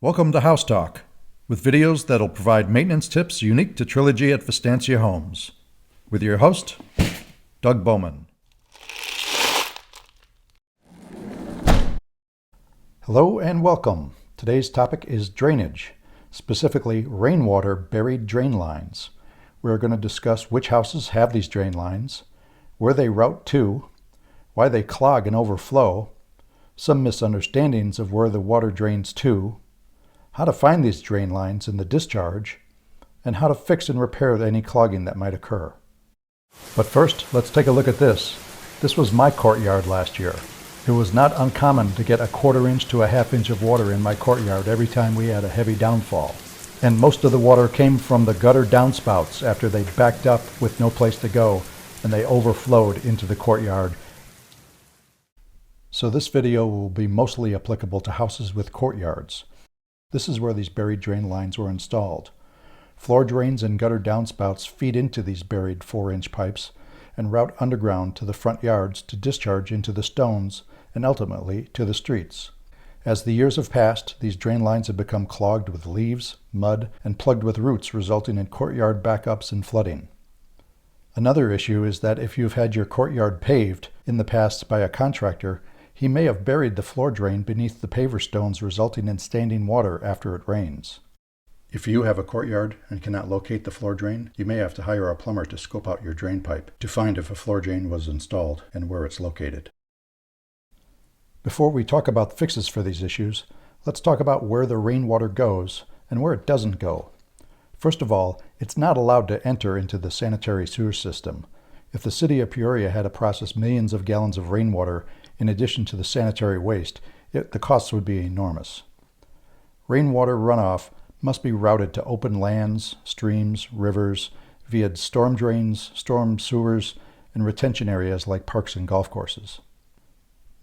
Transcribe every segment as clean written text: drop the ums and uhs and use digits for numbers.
Welcome to House Talk, with videos that'll provide maintenance tips unique to Trilogy at Vistancia Homes. With your host, Doug Bowman. Hello and welcome. Today's topic is drainage, specifically rainwater buried drain lines. We're going to discuss which houses have these drain lines, where they route to, why they clog and overflow, some misunderstandings of where the water drains to, how to find these drain lines in the discharge, and how to fix and repair any clogging that might occur. But first, let's take a look at this. This was my courtyard last year. It was not uncommon to get a 1/4 inch to a 1/2 inch of water in my courtyard every time we had a heavy downfall. And most of the water came from the gutter downspouts after they backed up with no place to go and they overflowed into the courtyard. So this video will be mostly applicable to houses with courtyards. This is where these buried drain lines were installed. Floor drains and gutter downspouts feed into these buried 4-inch pipes and route underground to the front yards to discharge into the stones and ultimately to the streets. As the years have passed, these drain lines have become clogged with leaves, mud, and plugged with roots, resulting in courtyard backups and flooding. Another issue is that if you've had your courtyard paved in the past by a contractor, he may have buried the floor drain beneath the paver stones, resulting in standing water after it rains. If you have a courtyard and cannot locate the floor drain, you may have to hire a plumber to scope out your drain pipe to find if a floor drain was installed and where it's located. Before we talk about fixes for these issues, let's talk about where the rainwater goes and where it doesn't go. First of all, it's not allowed to enter into the sanitary sewer system. If the city of Peoria had to process millions of gallons of rainwater in addition to the sanitary waste, the costs would be enormous. Rainwater runoff must be routed to open lands, streams, rivers, via storm drains, storm sewers, and retention areas like parks and golf courses.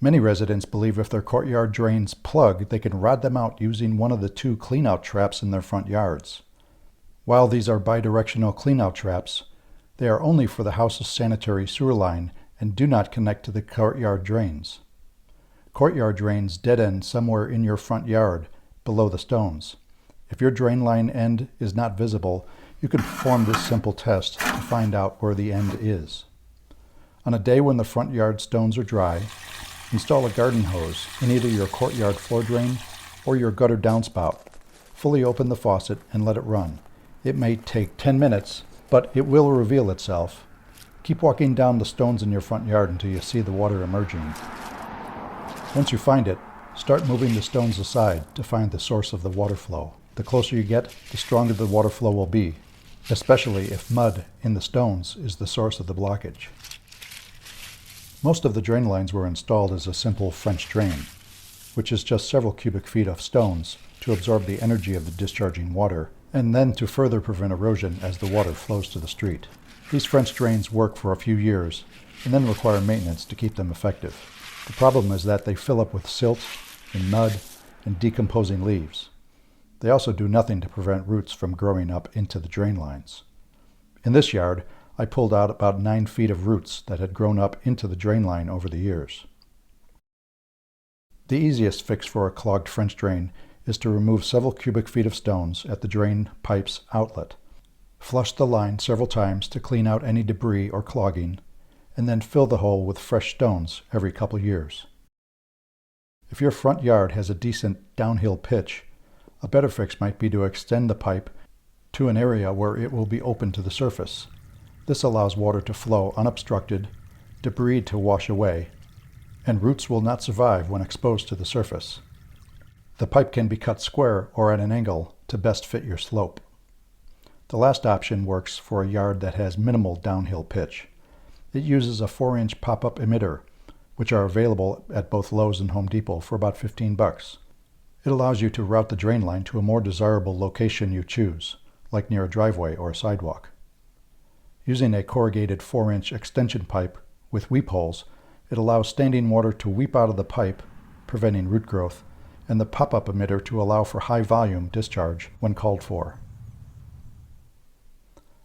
Many residents believe if their courtyard drains plug, they can rod them out using one of the 2 cleanout traps in their front yards. While these are bidirectional cleanout traps, they are only for the house's sanitary sewer line and do not connect to the courtyard drains. Courtyard drains dead end somewhere in your front yard below the stones. If your drain line end is not visible, you can perform this simple test to find out where the end is. On a day when the front yard stones are dry, install a garden hose in either your courtyard floor drain or your gutter downspout. Fully open the faucet and let it run. It may take 10 minutes, but it will reveal itself. Keep walking down the stones in your front yard until you see the water emerging. Once you find it, start moving the stones aside to find the source of the water flow. The closer you get, the stronger the water flow will be, especially if mud in the stones is the source of the blockage. Most of the drain lines were installed as a simple French drain, which is just several cubic feet of stones to absorb the energy of the discharging water, and then to further prevent erosion as the water flows to the street. These French drains work for a few years and then require maintenance to keep them effective. The problem is that they fill up with silt and mud and decomposing leaves. They also do nothing to prevent roots from growing up into the drain lines. In this yard, I pulled out about 9 feet of roots that had grown up into the drain line over the years. The easiest fix for a clogged French drain is to remove several cubic feet of stones at the drain pipe's outlet. Flush the line several times to clean out any debris or clogging, and then fill the hole with fresh stones every couple years. If your front yard has a decent downhill pitch, a better fix might be to extend the pipe to an area where it will be open to the surface. This allows water to flow unobstructed, debris to wash away, and roots will not survive when exposed to the surface. The pipe can be cut square or at an angle to best fit your slope. The last option works for a yard that has minimal downhill pitch. It uses a 4-inch pop-up emitter, which are available at both Lowe's and Home Depot for about $15. It allows you to route the drain line to a more desirable location you choose, like near a driveway or a sidewalk. Using a corrugated 4-inch extension pipe with weep holes, it allows standing water to weep out of the pipe, preventing root growth, and the pop-up emitter to allow for high volume discharge when called for.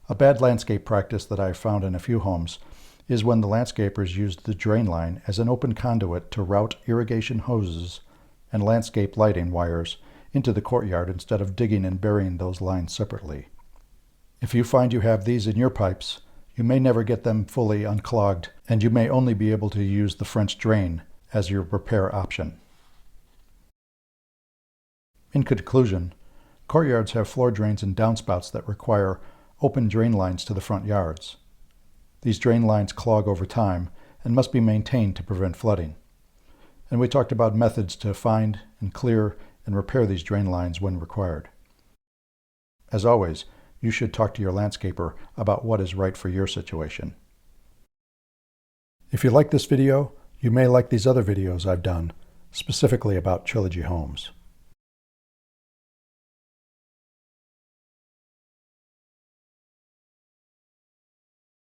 A bad landscape practice that I've found in a few homes is when the landscapers used the drain line as an open conduit to route irrigation hoses and landscape lighting wires into the courtyard instead of digging and burying those lines separately. If you find you have these in your pipes, you may never get them fully unclogged, and you may only be able to use the French drain as your repair option. In conclusion, courtyards have floor drains and downspouts that require open drain lines to the front yards. These drain lines clog over time and must be maintained to prevent flooding. And we talked about methods to find and clear and repair these drain lines when required. As always, you should talk to your landscaper about what is right for your situation. If you like this video, you may like these other videos I've done, specifically about Trilogy homes.